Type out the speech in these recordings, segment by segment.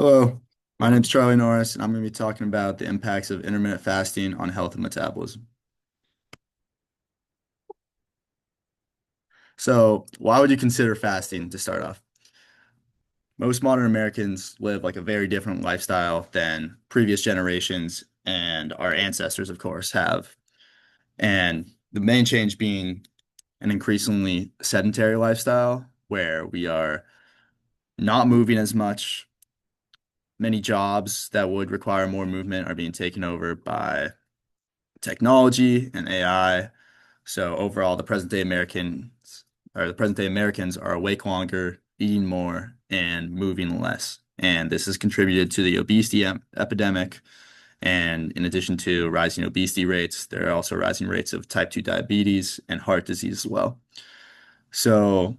Hello, my name's Charlie Norris, and I'm going to be talking about the impacts of intermittent fasting on health and metabolism. So, why would you consider fasting to start off? Most modern Americans live like a very different lifestyle than previous generations and our ancestors, of course, have. And the main change being an increasingly sedentary lifestyle where we are not moving as much. Many jobs that would require more movement are being taken over by technology and AI. So overall, the present day Americans are awake longer, eating more, and moving less. And this has contributed to the obesity epidemic. And in addition to rising obesity rates, there are also rising rates of type 2 diabetes and heart disease as well. So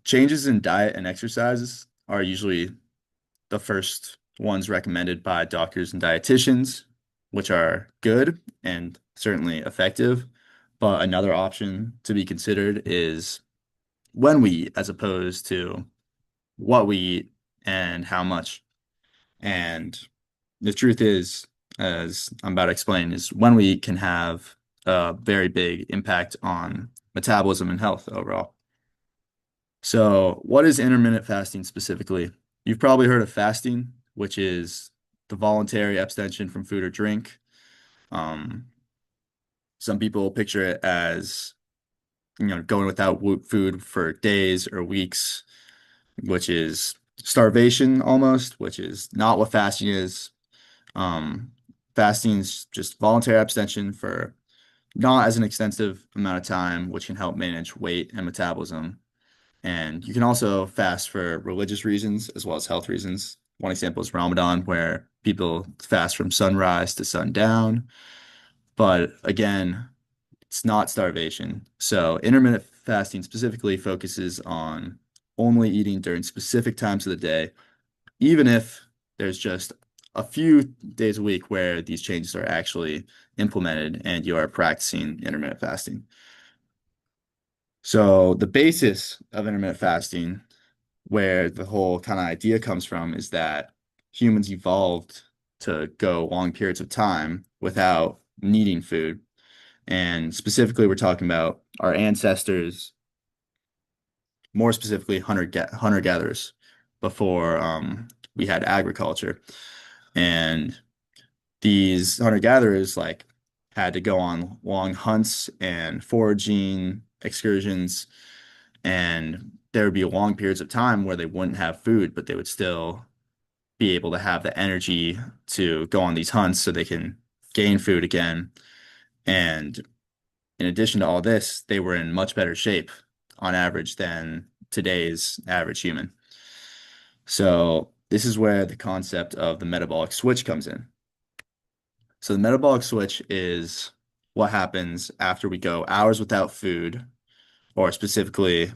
changes in diet and exercises are usually the first ones recommended by doctors and dietitians, which are good and certainly effective. But another option to be considered is when we eat, as opposed to what we eat and how much. And the truth is, as I'm about to explain, is when we eat can have a very big impact on metabolism and health overall. So, what is intermittent fasting specifically? You've probably heard of fasting, which is the voluntary abstention from food or drink. Um, some people picture it as, going without food for days or weeks, which is starvation almost, which is not what fasting is. Um, Fasting is just voluntary abstention for not as an extensive amount of time, which can help manage weight and metabolism. And you can also fast for religious reasons as well as health reasons. One example is Ramadan, where people fast from sunrise to sundown. But again, it's not starvation. So intermittent fasting specifically focuses on only eating during specific times of the day, even if there's just a few days a week where these changes are actually implemented and you are practicing intermittent fasting. So the basis of intermittent fasting, where the whole kind of idea comes from, is that humans evolved to go long periods of time without needing food. And specifically, we're talking about our ancestors, more specifically hunter-gatherers, before we had agriculture. And these hunter-gatherers like had to go on long hunts and foraging excursions, and there would be long periods of time where they wouldn't have food, but they would still be able to have the energy to go on these hunts so they can gain food again. And in addition to all this, they were in much better shape on average than today's average human. So this is where the concept of the metabolic switch comes in. So the metabolic switch is what happens after we go hours without food, or specifically,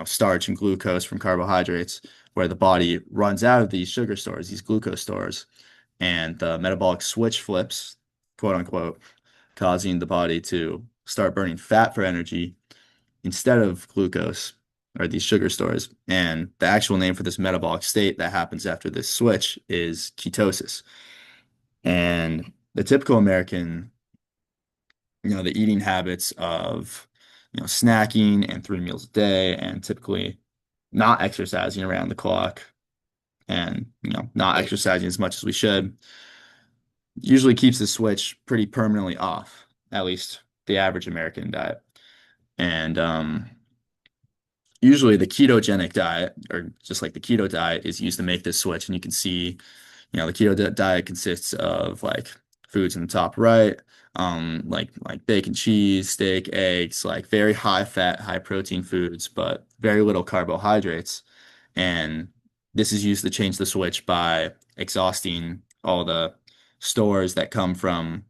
starch and glucose from carbohydrates, where the body runs out of these sugar stores, these glucose stores, and the metabolic switch flips, quote unquote, causing the body to start burning fat for energy instead of glucose or these sugar stores. And the actual name for this metabolic state that happens after this switch is ketosis. And the typical American, the eating habits of, snacking and 3 meals a day and typically not exercising around the clock and, not exercising as much as we should usually keeps the switch pretty permanently off, at least the average American diet. And usually the ketogenic diet, or just like the keto diet, is used to make this switch. And you can see, the keto diet consists of like foods in the top right, like bacon, cheese, steak, eggs, like very high fat, high protein foods, but very little carbohydrates. And this is used to change the switch by exhausting all the stores that come from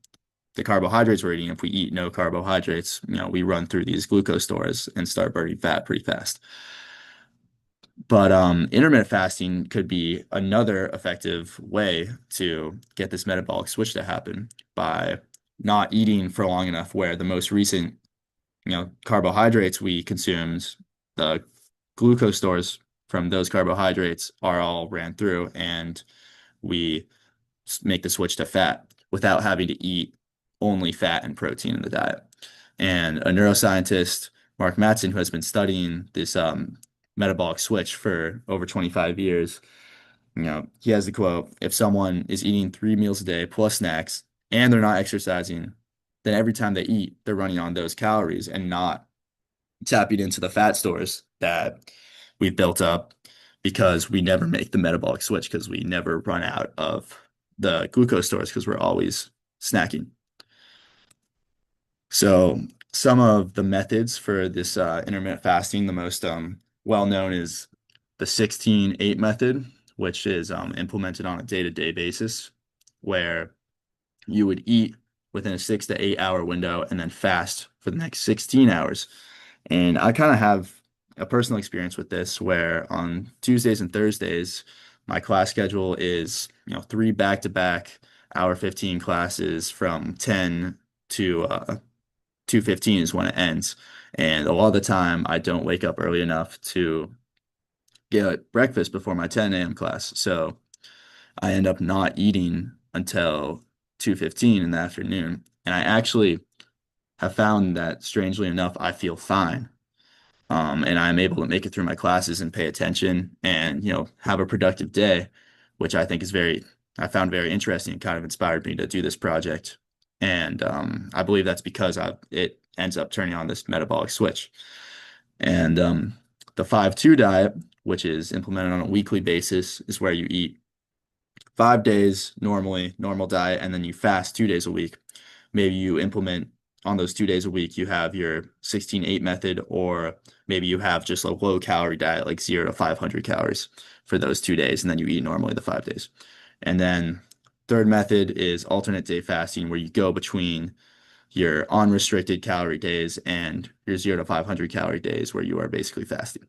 the carbohydrates we're eating. If we eat no carbohydrates, we run through these glucose stores and start burning fat pretty fast. But intermittent fasting could be another effective way to get this metabolic switch to happen by not eating for long enough, where the most recent, carbohydrates we consumed, the glucose stores from those carbohydrates are all ran through, and we make the switch to fat without having to eat only fat and protein in the diet. And a neuroscientist, Mark Mattson, who has been studying this metabolic switch for over 25 years, he has the quote, if someone is eating 3 meals a day plus snacks and they're not exercising, then every time they eat, they're running on those calories and not tapping into the fat stores that we've built up because we never make the metabolic switch because we never run out of the glucose stores because we're always snacking. So some of the methods for this intermittent fasting, the most well known is the 16-8 method, which is implemented on a day-to-day basis, where you would eat within a 6 to 8 hour window and then fast for the next 16 hours. And I kind of have a personal experience with this where on Tuesdays and Thursdays, my class schedule is, three back-to-back hour 15 classes from 10 to 2:15 is when it ends. And a lot of the time, I don't wake up early enough to get breakfast before my 10 a.m. class. So I end up not eating until 2:15 in the afternoon. And I actually have found that strangely enough, I feel fine. And I'm able to make it through my classes and pay attention and, have a productive day, which I found very interesting and kind of inspired me to do this project. And I believe that's because it ends up turning on this metabolic switch. And the 5-2 diet, which is implemented on a weekly basis, is where you eat 5 days normally, normal diet, and then you fast 2 days a week. Maybe you implement on those 2 days a week, you have your 16-8 method, or maybe you have just a low calorie diet, like 0 to 500 calories for those 2 days, and then you eat normally the 5 days. And then third method is alternate day fasting, where you go between your unrestricted calorie days and your 0 to 500 calorie days, where you are basically fasting.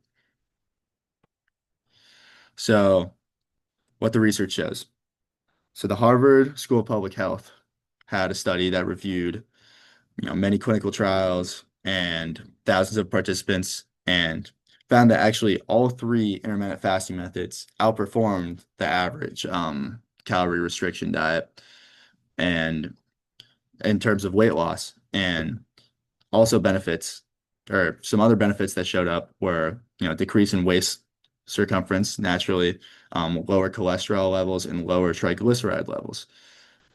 So, what the research shows. So, the Harvard School of Public Health had a study that reviewed many clinical trials and thousands of participants and found that actually all three intermittent fasting methods outperformed the average calorie restriction diet and in terms of weight loss. And also benefits or some other benefits that showed up were, decrease in waist circumference naturally, lower cholesterol levels and lower triglyceride levels.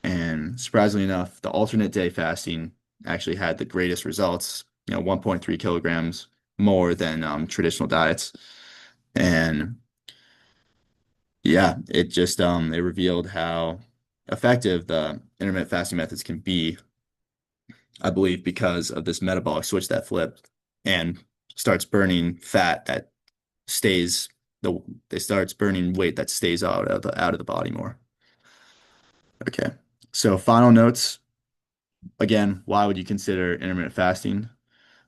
And surprisingly enough, the alternate day fasting actually had the greatest results, 1.3 kilograms more than traditional diets. And yeah, it revealed how effective the intermittent fasting methods can be, I believe, because of this metabolic switch that flipped and starts burning fat that stays they starts burning weight that stays out of the body more. Okay. So final notes. Again, why would you consider intermittent fasting?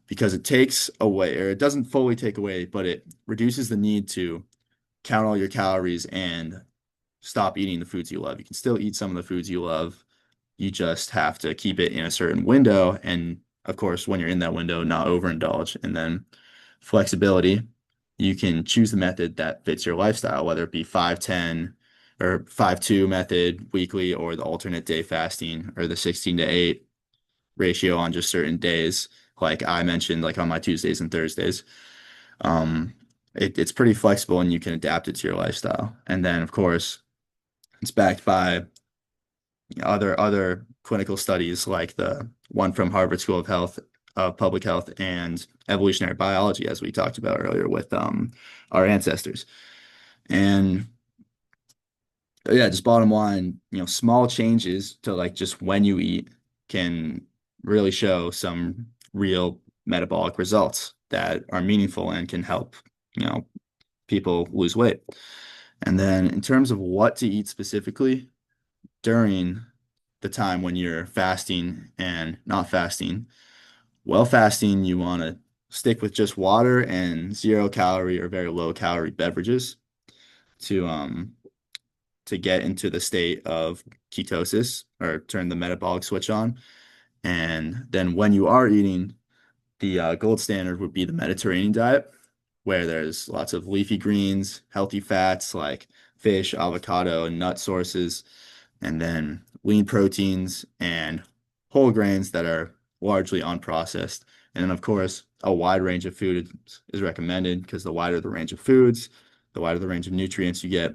Because it takes away, or it doesn't fully take away, but it reduces the need to count all your calories and stop eating the foods you love. You can still eat some of the foods you love. You just have to keep it in a certain window. And of course, when you're in that window, not overindulge. And then flexibility, you can choose the method that fits your lifestyle, whether it be 5-10 or 5-2 method weekly, or the alternate day fasting, or the 16-8 ratio on just certain days, like I mentioned, like on my Tuesdays and Thursdays. Um, it's pretty flexible and you can adapt it to your lifestyle. And then, of course, it's backed by other clinical studies like the one from Harvard School of Health, Public Health, and evolutionary biology, as we talked about earlier with our ancestors. And yeah, just bottom line, small changes to like just when you eat can really show some real metabolic results that are meaningful and can help, people lose weight. And then in terms of what to eat specifically during the time when you're fasting and not fasting, well, fasting, you want to stick with just water and 0 calorie or very low calorie beverages to get into the state of ketosis or turn the metabolic switch on. And then when you are eating, the gold standard would be the Mediterranean diet, where there's lots of leafy greens, healthy fats like fish, avocado, and nut sources, and then lean proteins and whole grains that are largely unprocessed. And then, of course, a wide range of foods is recommended because the wider the range of foods, the wider the range of nutrients you get.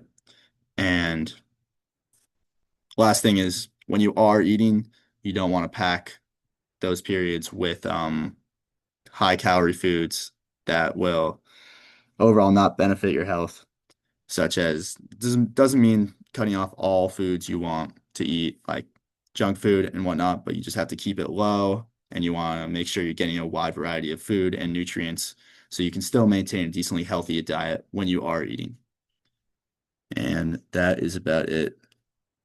And last thing is when you are eating, you don't want to pack those periods with high calorie foods that will overall not benefit your health, such as doesn't mean cutting off all foods you want to eat, like junk food and whatnot, but you just have to keep it low and you want to make sure you're getting a wide variety of food and nutrients so you can still maintain a decently healthy diet when you are eating. And that is about it.